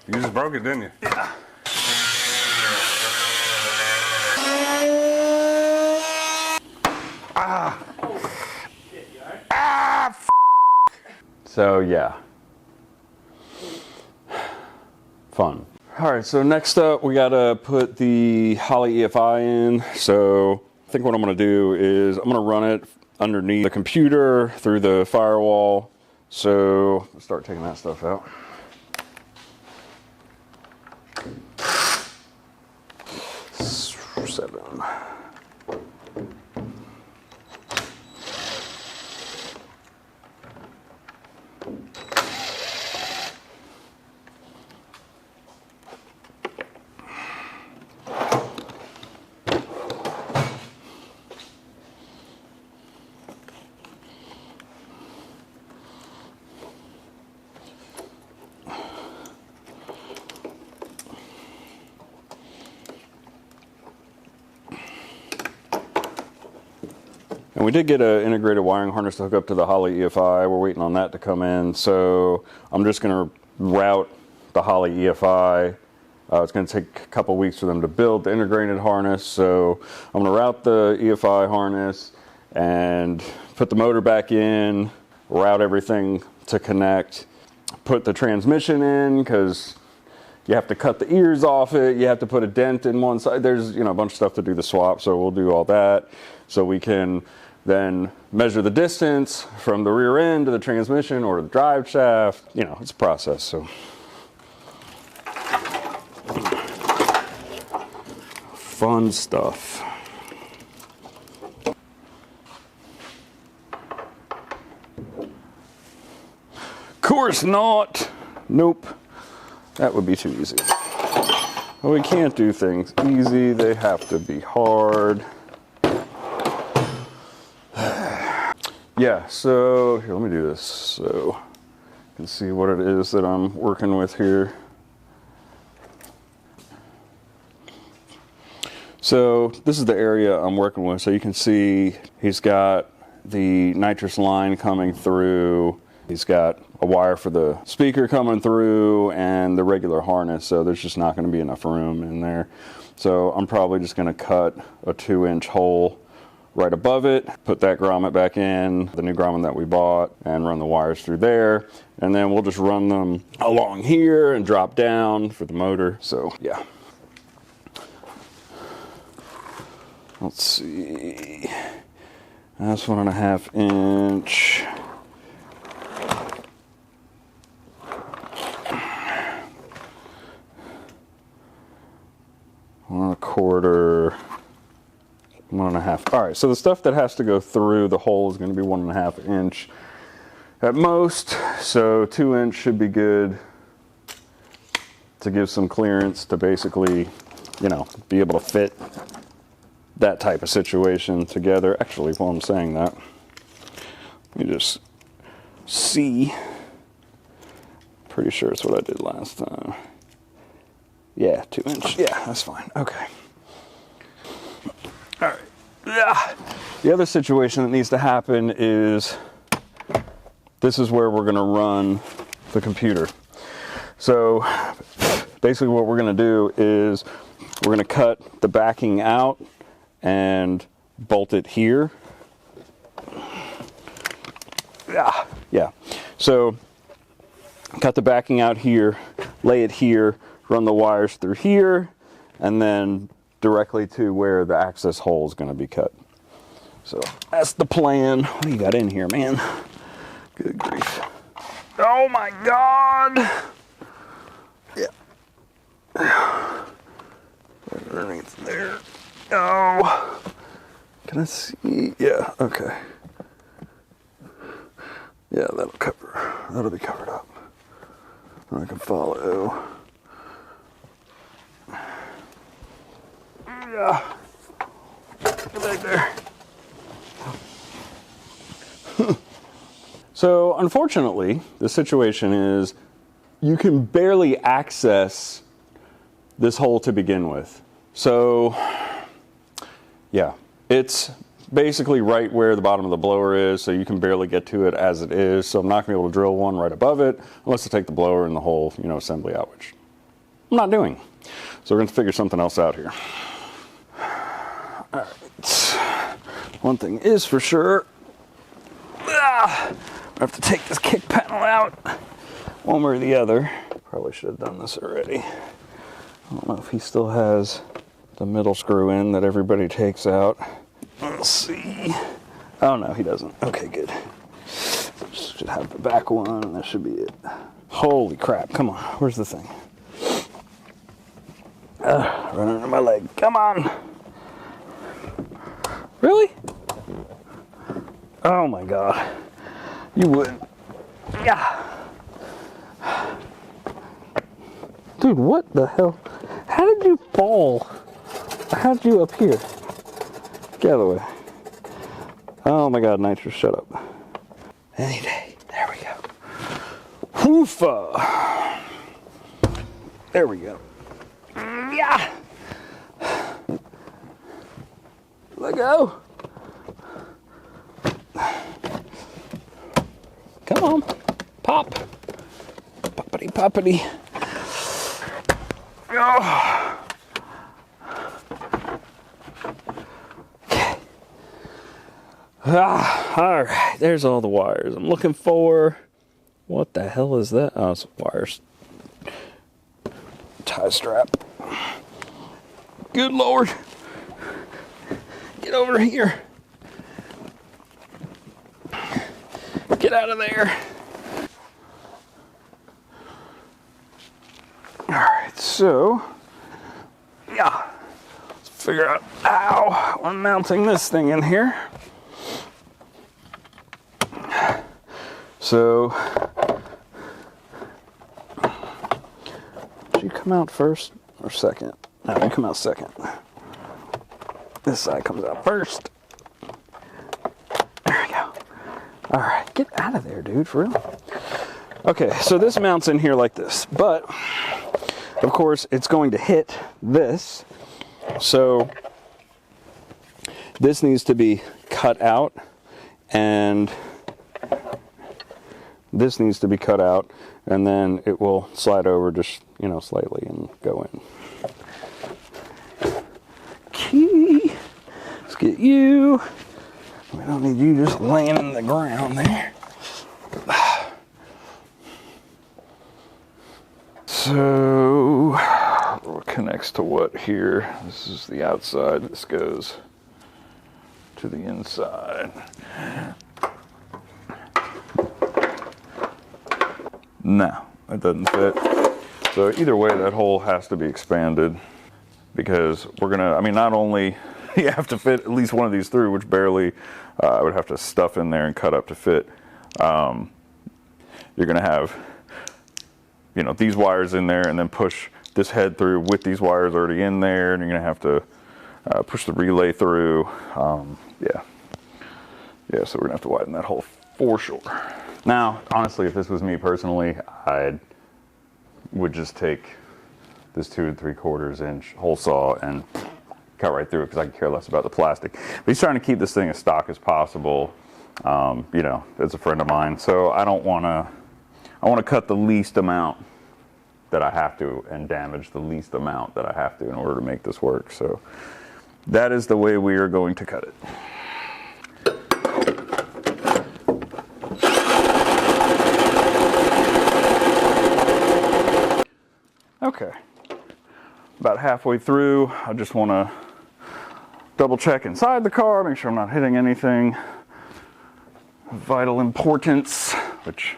You just broke it, didn't you? Yeah. Ah! So yeah, fun. All right, so next up we gotta put the Holley EFI in. So I think what I'm gonna do is I'm gonna run it underneath the computer through the firewall. So let's start taking that stuff out. Seven. And we did get an integrated wiring harness to hook up to the Holley EFI. We're waiting on that to come in. So I'm just going to route the Holley EFI. It's going to take a couple weeks for them to build the integrated harness. So I'm going to route the EFI harness and put the motor back in, route everything to connect, put the transmission in because you have to cut the ears off it. You have to put a dent in one side. There's, a bunch of stuff to do the swap. So we'll do all that so we can then measure the distance from the rear end to the transmission or the drive shaft. It's a process. So fun stuff. Course not. Nope. That would be too easy. Well, we can't do things easy. They have to be hard. Yeah, so here, let me do this so you can see what it is that I'm working with here. So this is the area I'm working with. So you can see he's got the nitrous line coming through. He's got a wire for the speaker coming through and the regular harness. So there's just not going to be enough room in there. So I'm probably just going to cut a 2-inch hole right above it, put that grommet back in, the new grommet that we bought, and run the wires through there. And then we'll just run them along here and drop down for the motor. So yeah. Let's see. That's 1.5 inch. One 1/4. 1.5. All right, so the stuff that has to go through the hole is going to be 1.5 inch at most. So 2 inch should be good to give some clearance to basically, be able to fit that type of situation together. Actually, while I'm saying that, let me just see. Pretty sure it's what I did last time. Yeah, 2 inch. Yeah, that's fine. Okay. All right. Yeah. The other situation that needs to happen is this is where we're going to run the computer. So basically what we're going to do is we're going to cut the backing out and bolt it here. Yeah. So cut the backing out here, lay it here, run the wires through here, and then directly to where the access hole is going to be cut. So that's the plan. What do you got in here, man? Good grief. Oh my God. Yeah. Underneath there. Oh. Can I see? Yeah, okay. Yeah, that'll be covered up. I can follow. Yeah. Get back there. So unfortunately, the situation is you can barely access this hole to begin with. So yeah, it's basically right where the bottom of the blower is, so you can barely get to it as it is. So I'm not going to be able to drill one right above it unless I take the blower and the whole, assembly out, which I'm not doing. So we're going to figure something else out here. All right. One thing is for sure, I have to take this kick panel out one way or the other. Probably should have done this already. I don't know if he still has the middle screw in that everybody takes out. Let's see. Oh no, he doesn't. Okay, good. Should have the back one, and that should be it. Holy crap, come on, where's the thing? Running under my leg, come on. Really? Oh my God, you wouldn't. Yeah. Dude, what the hell? How did you fall? How did you up here? Get out of the way. Oh my God, nitrous, shut up. Any day. There we go. Hoofa. There we go. Yeah. Let go. Come on. Pop. Poppity poppity. Oh. All right, there's all the wires I'm looking for. What the hell is that? Oh, it's wires. Tie strap. Good Lord. Get over here. Get out of there. All right, so, yeah. Let's figure out how I'm mounting this thing in here. So, should you come out first or second? No, you come out second. This side comes out first. There we go. All right, get out of there, dude, for real. Okay, so this mounts in here like this, but of course it's going to hit this. So this needs to be cut out, and this needs to be cut out, and then it will slide over just, you know, slightly and go in. Key. Let's get you. We don't need you just laying in the ground there. So, what connects to what here? This is the outside. This goes to the inside. No, it doesn't fit. So either way, that hole has to be expanded, because we're gonna, I mean, not only you have to fit at least one of these through, which barely I would have to stuff in there and cut up to fit. You're gonna have, you know, these wires in there, and then push this head through with these wires already in there, and you're gonna have to push the relay through. Yeah, so we're gonna have to widen that hole for sure. Now, honestly, if this was me personally, I would just take this 2 3/4 inch hole saw and cut right through it, because I could care less about the plastic. But he's trying to keep this thing as stock as possible. You know, as a friend of mine, so I want to cut the least amount that I have to and damage the least amount that I have to in order to make this work. So that is the way we are going to cut it. Okay, about halfway through. I just want to double check inside the car, make sure I'm not hitting anything of vital importance, which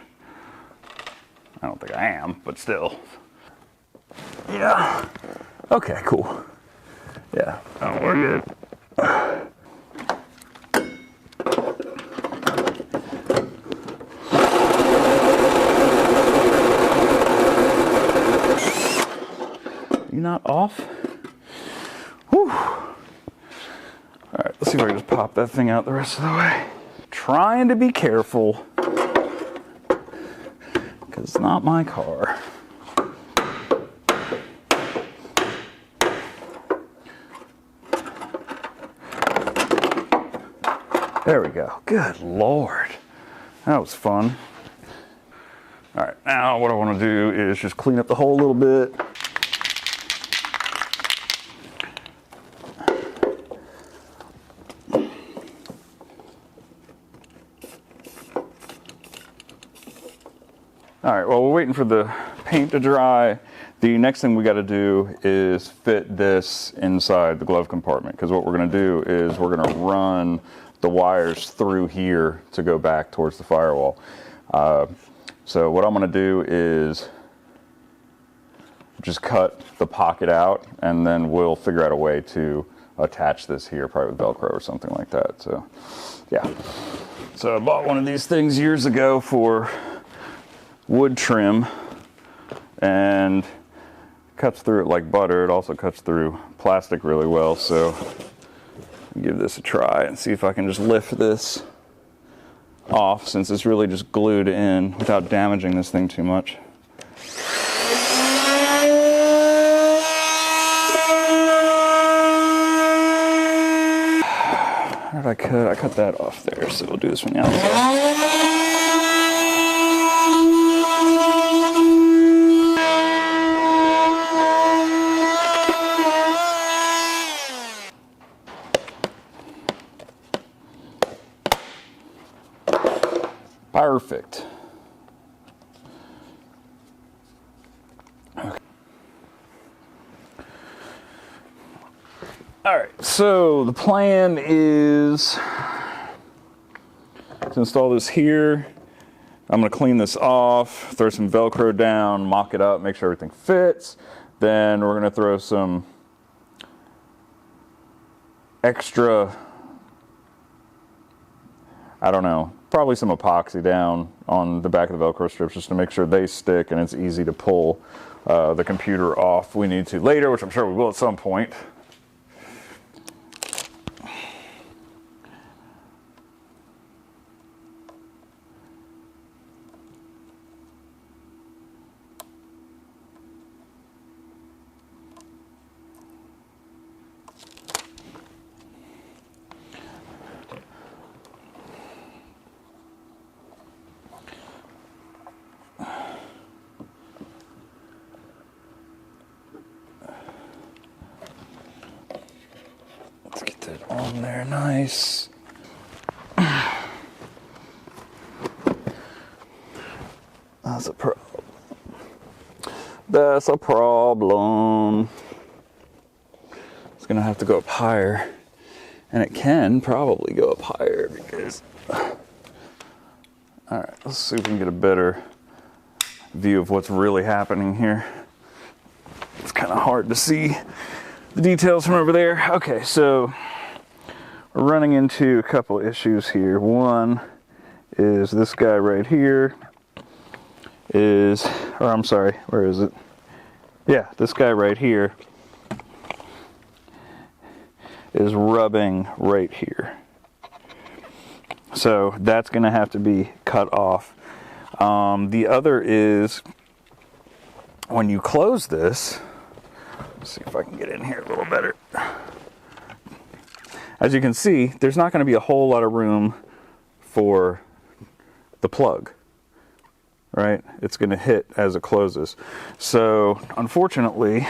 I don't think I am, but still. Yeah. Okay, cool. Yeah, oh, we're good. You not off? Whew. All right, let's see if I can just pop that thing out the rest of the way. Trying to be careful, because it's not my car. There we go. Good Lord. That was fun. All right, now what I want to do is just clean up the hole a little bit. All right, well, we're waiting for the paint to dry. The next thing we got to do is fit this inside the glove compartment, because what we're going to do is we're going to run the wires through here to go back towards the firewall. So what I'm going to do is just cut the pocket out, and then we'll figure out a way to attach this here, probably with Velcro or something like that. So yeah, so I bought one of these things years ago for wood trim, and cuts through it like butter. It also cuts through plastic really well, so give this a try and see if I can just lift this off, since it's really just glued in, without damaging this thing too much. How did I cut? I cut that off there, so we'll do this from the outside. Perfect. Okay. All right, so the plan is to install this here. I'm going to clean this off, throw some Velcro down, mock it up, make sure everything fits. Then we're going to throw some extra, I don't know, probably some epoxy down on the back of the Velcro strips just to make sure they stick and it's easy to pull the computer off. We need to later, which I'm sure we will at some point. On there, nice. That's a problem. That's a problem. It's gonna have to go up higher, and it can probably go up higher because. All right, let's see if we can get a better view of what's really happening here. It's kind of hard to see the details from over there. Okay, so we're running into a couple issues here. One is this guy right here is, or I'm sorry, where is it? Yeah, this guy right here is rubbing right here. So that's going to have to be cut off. The other is when you close this, let's see if I can get in here a little better. As you can see, there's not going to be a whole lot of room for the plug, right? It's going to hit as it closes. So, unfortunately,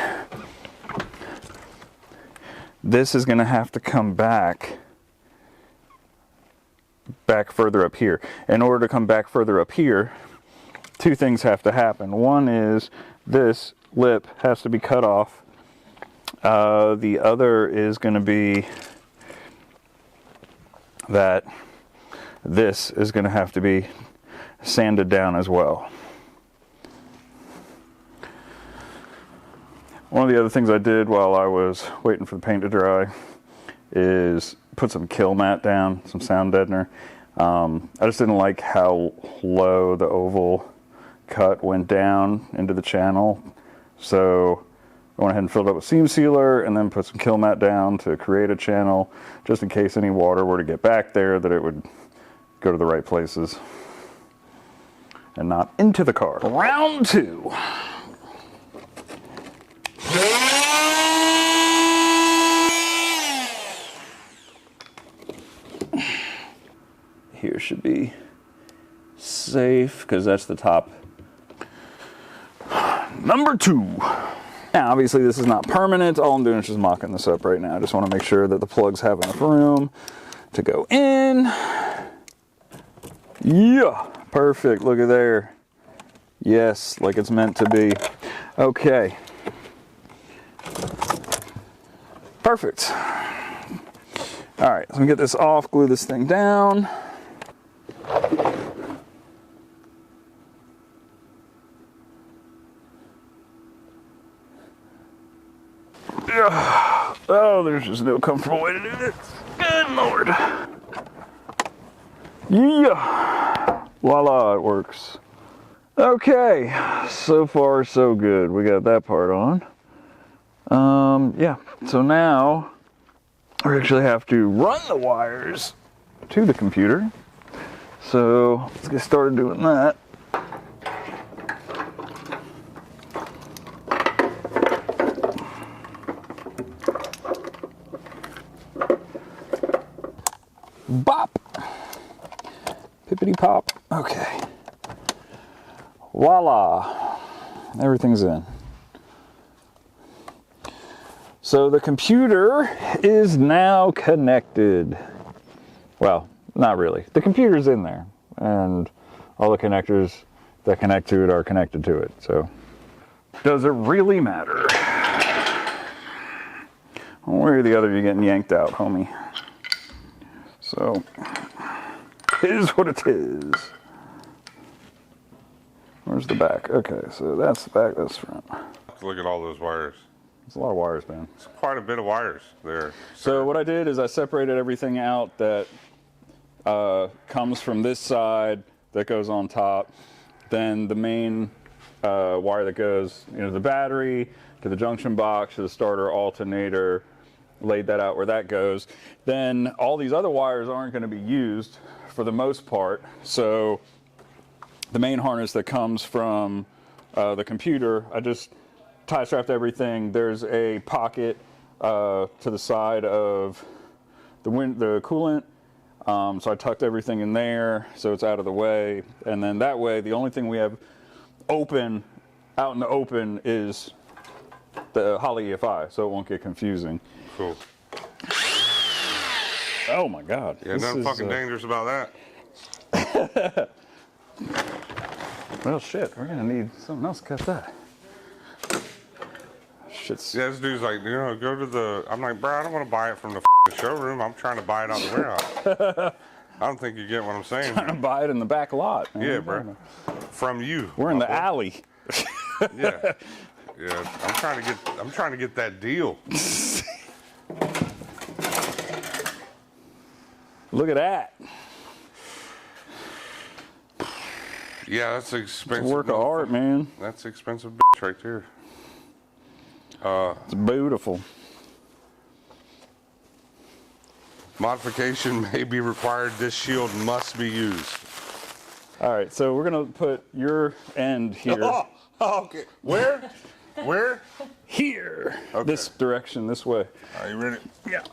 this is going to have to come back further up here. In order to come back further up here, two things have to happen. One is this lip has to be cut off. The other is going to be that this is going to have to be sanded down as well. One of the other things I did while I was waiting for the paint to dry is put some kill mat down, some sound deadener. I just didn't like how low the oval cut went down into the channel, so I went ahead and filled it up with seam sealer and then put some kill mat down to create a channel just in case any water were to get back there, that it would go to the right places and not into the car. Round two. Here should be safe because that's the top. Number two. Now, obviously, this is not permanent. All I'm doing is just mocking this up right now. I just want to make sure that the plugs have enough room to go in. Yeah, perfect. Look at there. Yes, like it's meant to be. Okay. Perfect. All right, so we get this off, glue this thing down. Oh, there's just no comfortable way to do this. Good Lord. Yeah. Voila, it works. Okay, so far so good. We got that part on. Yeah, so now we actually have to run the wires to the computer. So let's get started doing that. Bop! Pippity pop. Okay. Voila! Everything's in. So the computer is now connected. Well, not really. The computer's in there, and all the connectors that connect to it are connected to it. So, does it really matter? One way or the other, you're getting yanked out, homie. So, it is what it is. Where's the back? Okay, so that's the back, that's the front. Look at all those wires. It's a lot of wires, man. It's quite a bit of wires there. So what I did is I separated everything out that comes from this side that goes on top. Then the main wire that goes, you know, the battery to the junction box to the starter alternator. Laid that out where that goes. Then all these other wires aren't going to be used for the most part. So the main harness that comes from the computer, I just tie strapped everything. There's a pocket to the side of the coolant. So I tucked everything in there so it's out of the way. And then that way, the only thing we have open, out in the open, is the Holley EFI, so it won't get confusing. Cool. Oh my God. Yeah, nothing fucking dangerous about that. Well, shit, we're gonna need something else to cut that. Shit's... Yeah, this dude's like, you know, go to the... I'm like, bro, I don't want to buy it from the showroom. I'm trying to buy it out the warehouse. I don't think you get what I'm saying. Trying to buy it in the back lot, man. Yeah, bro. From you. We're in the alley. Yeah. Yeah, I'm trying to get that deal. Look at that. Yeah, that's expensive. It's a work of art, man. That's expensive bitch right there. It's beautiful. Modification may be required. This shield must be used. All right, so we're gonna put your end here. Oh, okay. Where? Where? Here. Okay. This direction, this way. Are you ready? Yeah.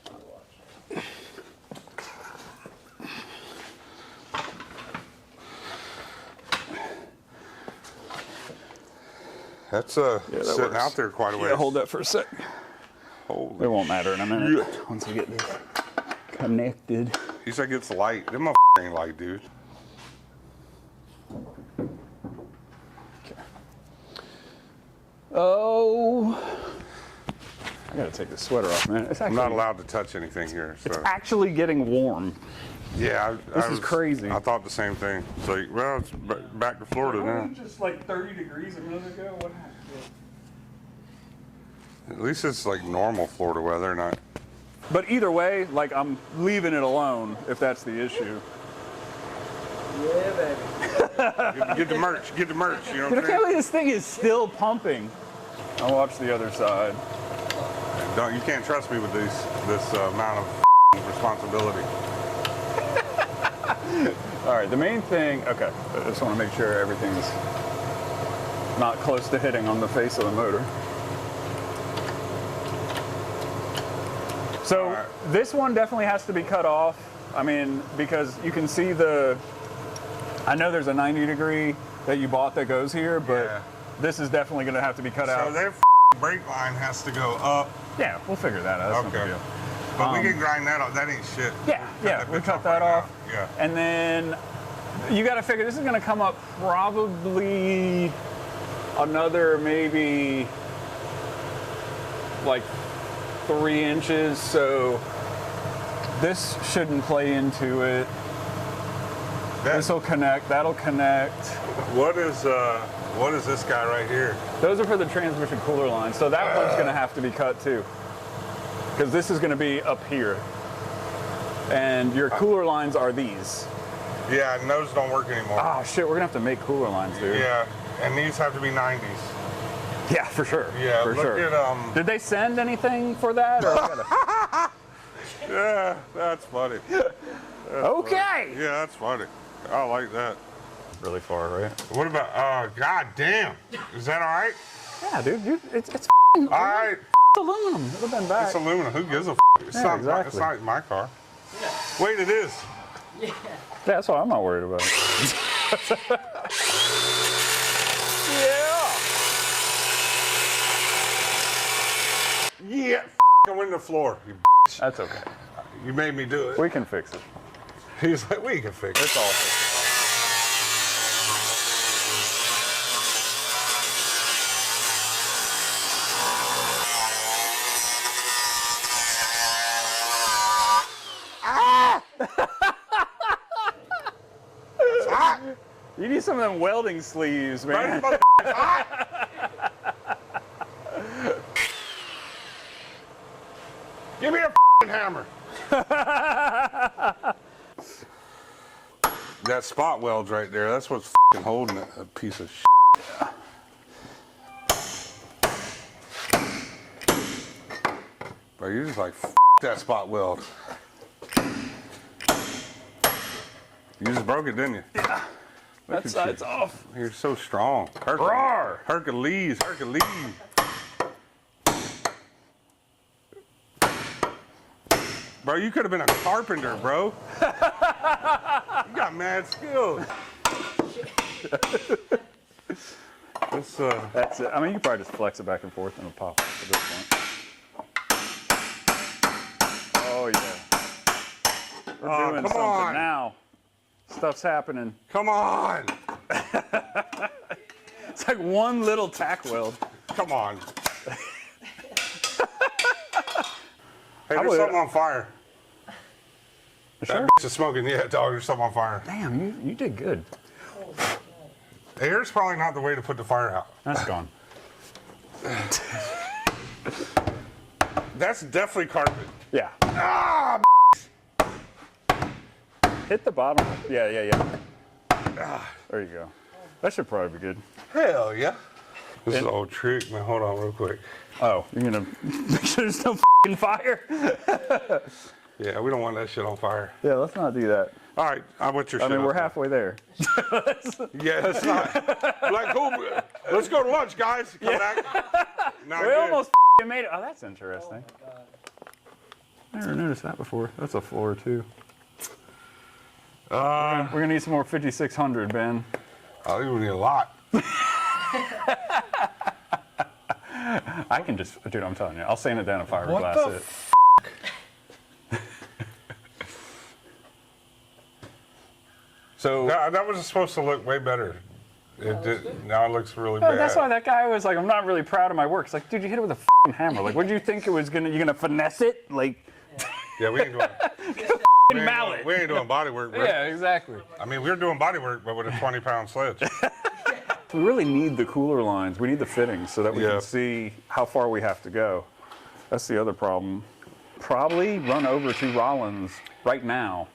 That's that sitting works. out there quite a ways. Yeah, hold that for a sec. Holy It won't matter in a minute shit. once we get this connected. He said it's light. Them ain't light, dude. Okay. Oh, I gotta take the sweater off, man. It's I'm actually, not allowed to touch anything here. So. It's actually getting warm. Yeah, This is crazy. I thought the same thing. So, well, it's back to Florida now. Just like 30 degrees a minute ago. What happened? At least it's like normal Florida weather, not. But either way, like I'm leaving it alone if that's the issue. Yeah, baby. Get the merch. Get the merch. You know Dude, what I I'm can't believe saying? this thing is still pumping. I'll watch the other side. You can't trust me with this amount of responsibility. All right, the main thing, okay, I just want to make sure everything's not close to hitting on the face of the motor. So this one definitely has to be cut off. I mean, because you can see I know there's a 90 degree that you bought that goes here, but Yeah. this is definitely going to have to be cut out. So their brake line has to go up. Yeah, we'll figure that out. That's no big Okay. deal. But we can grind that off. That ain't shit. Yeah, yeah, we cut that right off. now. Yeah. And then you got to figure this is going to come up probably another maybe like 3 inches, so this shouldn't play into it. This will connect, that'll connect. What is this guy right here? Those are for the transmission cooler line, so that one's gonna have to be cut too. Because this is gonna be up here. And your cooler lines are these. Yeah, and those don't work anymore. Oh shit, we're gonna have to make cooler lines, dude. Yeah, and these have to be 90s. Yeah, for sure. Yeah, for look sure. at Did they send anything for that? Or Yeah, that's funny. okay. Yeah, that's funny. I like that. Really far, right? What about? God damn. Is that all right? Yeah, dude. It's All right. aluminum. It'll been back. It's aluminum. Who gives a? It's Yeah, not. exactly. It's not my car. Wait, it is. Yeah, that's why I'm not worried about it. Yeah. I went in the floor. You bitch. That's okay. You made me do it. We can fix it. He's like, we can fix it. It's all fixed. It's hot. You need some of them welding sleeves, man. It's hot. Give me a hammer. That spot weld's right there. That's what's holding it. A piece of shit. But you're just like, that spot weld. You just broke it, didn't you? Yeah. That side's off. You're so strong. Roar. Hercules. Bro, you could have been a carpenter, bro. You got mad skills. That's it. I mean, you can probably just flex it back and forth and it'll pop at this point. Oh, yeah. We're doing something on. now. Stuff's happening. Come on. It's like one little tack weld. Come on. Hey, there's something on fire. Sure. That bitch is smoking. Yeah, dog, there's something on fire. Damn, you did good. Air's probably not the way to put the fire out. That's gone. That's definitely carpet. Yeah. Ah, Hit the bottom. Yeah. There you go. That should probably be good. hell yeah. This is an old trick, man. Hold on real quick. Oh, you're gonna make sure there's no f***ing fire? Yeah, we don't want that shit on fire. Yeah, let's not do that. All right, I want your shit. I mean, we're up there. halfway there. Yeah, that's not. Like, go, let's go to lunch, guys. Come back. Not We good. almost f***ing made it. Oh, that's interesting. Never noticed that before. That's a floor, too. We're gonna need some more 5600, Ben. I think we need a lot. I can just, dude, I'm telling you, I'll sand it down and fiberglass What the it. So That was supposed to look way better. It did. Now it looks really oh, bad. that's why that guy was like, I'm not really proud of my work. It's like, dude, you hit it with a f***ing hammer. Like, what did you think it was gonna? You gonna finesse it? Like, Yeah, we ain't doing. mallet. We ain't doing body work, bro. Yeah, exactly. I mean, we're doing body work, but with a 20-pound sledge. We really need the cooler lines. We need the fittings so that we Yeah. can see how far we have to go. That's the other problem. Probably run over to Rollins right now,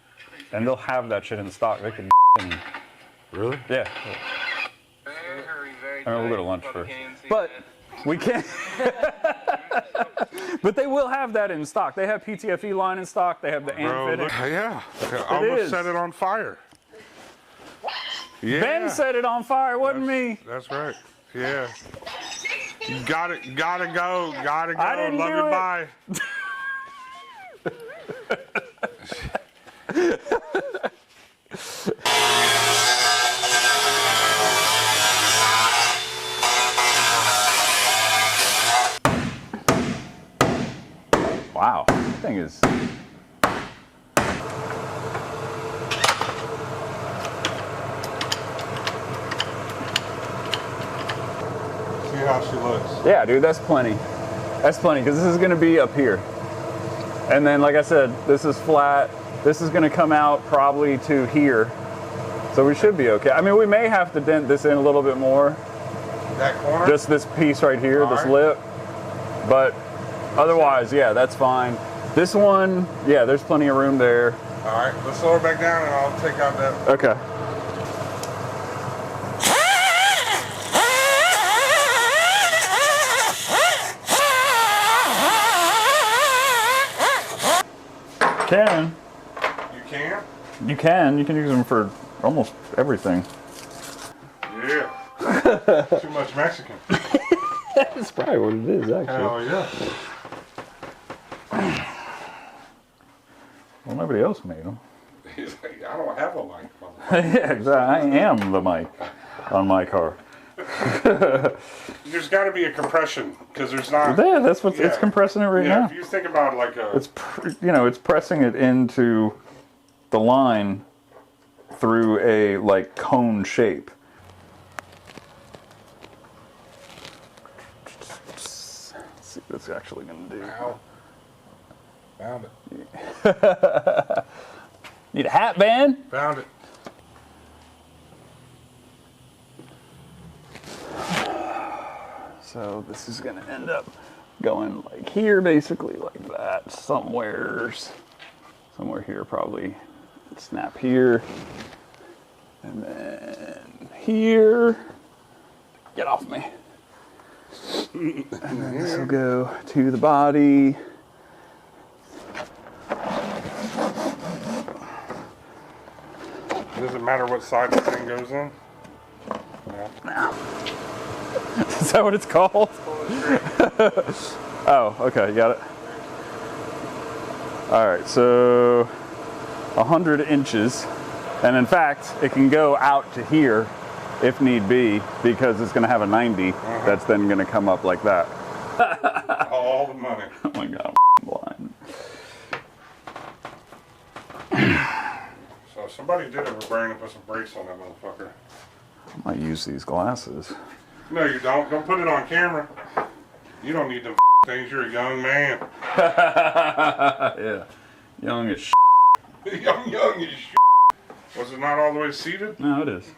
and they'll have that shit in stock. They can. Really? Yeah. I mean, we'll go to lunch first. But we can't. But they will have that in stock. They have PTFE line in stock. They have the AM Bro, fitting. look, yeah. I almost is. set it on fire. Yeah. Ben set it on fire, wasn't me. That's right. Yeah. You gotta go. I didn't Love do you. it. Bye. Wow, that thing is. how she looks. Yeah, dude, that's plenty. That's plenty, because this is going to be up here. And then, like I said, this is flat. This is going to come out probably to here. So we should be okay. I mean, we may have to dent this in a little bit more. That corner? Just this piece right here, this lip. But otherwise, yeah, that's fine. This one, yeah, there's plenty of room there. All right, let's lower it back down and I'll take out that. Okay. Can. You can? You can. You can use them for almost everything. Yeah. Too much Mexican. That's probably what it is, actually. Hell yeah. Well, nobody else made them. He's like, I don't have a mic. Yeah, exactly. I am the mic on my car. There's got to be a compression because there's not. Yeah, that's what it's compressing it right now. If you think about like a. It's it's pressing it into the line through a like cone shape. Let's see what it's actually going to do. Ow. Found it. Need a hat band? Found it. So this is going to end up going like here, basically like that. Somewhere here, probably. Snap here, and then here. Get off me. And then this will go to the body. Does it matter what side the thing goes in? No. Is that what it's called? Oh, okay, got it. All right, so 100 inches. And in fact, it can go out to here if need be, because it's gonna have a 90 that's then gonna come up like that. All the money. Oh my God, I'm blind. So somebody did have a brain and put some brakes on that motherfucker. I might use these glasses. No, you don't. Don't put it on camera. You don't need them things. You're a young man. Yeah, young as young as shit. Was it not all the way seated? No, it is.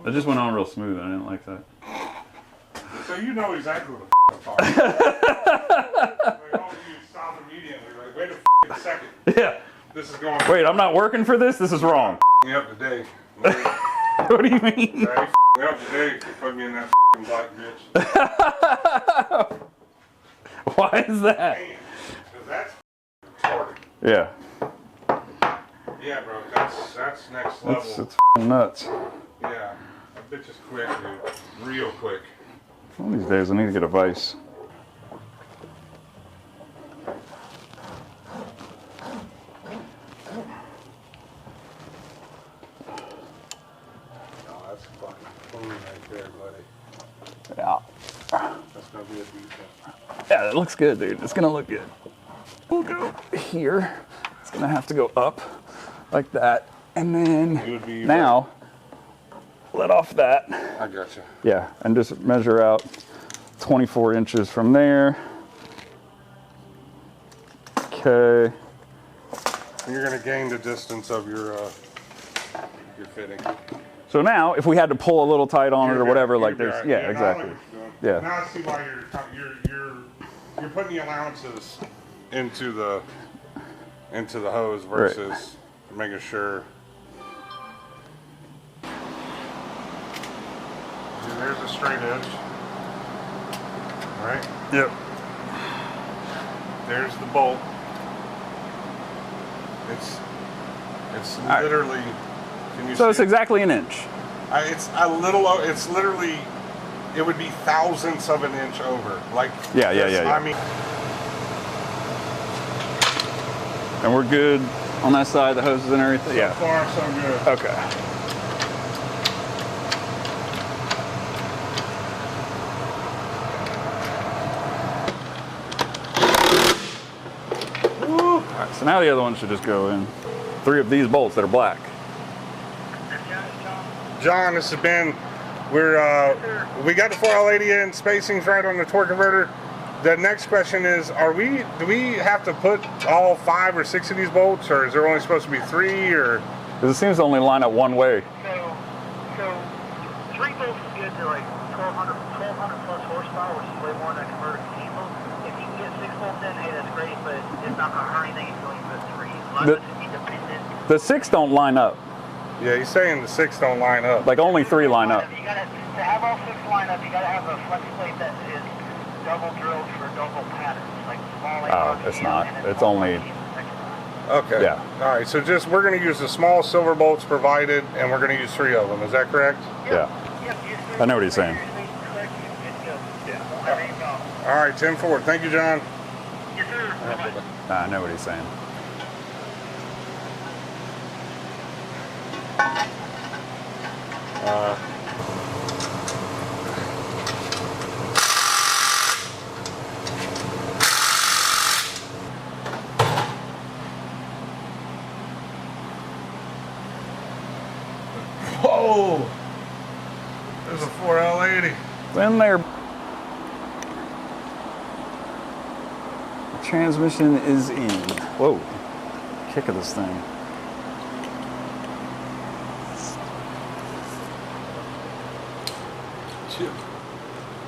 It just went on real smooth. I didn't like that. So you know exactly what the I'm talking about. Like, all of you stop immediately. Like, wait a second. Yeah. This is going. Wait, I'm not working for this? This is wrong. Me up today. Like, What do you mean? me up today. Put me in that black bitch. Why is that? Man, 'cause that's retarded. Yeah. Yeah, bro. That's next level. It's nuts. Yeah. That bitch is quick, dude. Real quick. One of these days I need to get a vise. Oh, that's fucking clean right there, buddy. Yeah. That's gonna be a decent. Yeah, it looks good, dude. It's gonna look good. We'll go here. It's gonna have to go up like that. And then It would be now, let off that. I gotcha. Yeah, and just measure out 24 inches from there. Okay. And you're gonna gain the distance of your fitting. So now, if we had to pull a little tight on it or whatever, like You're there's, right. yeah, now I know exactly. what you're doing. Yeah. Now I see why you're putting the allowances into the hose versus making sure. There's a straight edge. Right? Yep. There's the bolt. It's literally. Can you So see it's it? exactly an inch. It's a little. It's literally. It would be thousandths of an inch over. Like. Yeah. I mean. And we're good on that side, the hoses and everything? So far, so good. Okay. All right, so now the other one should just go in. 3 of these bolts that are black. John, this has been we got the 4L80 in, spacing's right on the torque converter. The next question is, do we have to put all 5 or 6 of these bolts, or is there only supposed to be 3, or? Because it seems to only line up one way. So 3 bolts is good to like 1200 plus horsepower, which is way more than a converter can handle. If you can get 6 bolts in, hey, that's great, but it's not going to hurt anything until you put 3. A lot of this is independent. The 6 don't line up. Yeah, he's saying the 6 don't line up. Like only 3 line up. You gotta, to have all 6 line up, you got to have a flex plate that is double drilled for double patterns, like small. Oh, it's not. It's only. Okay. Yeah. All right. So we're going to use the small silver bolts provided, and we're going to use 3 of them. Is that correct? Yeah. I know what he's saying. All right, 10-4. Thank you, John. Yes, sir. I know what he's saying. Whoa! There's a 4L80. In there. Transmission is in. Whoa. Kick of this thing.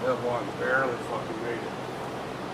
That one barely fucking made it.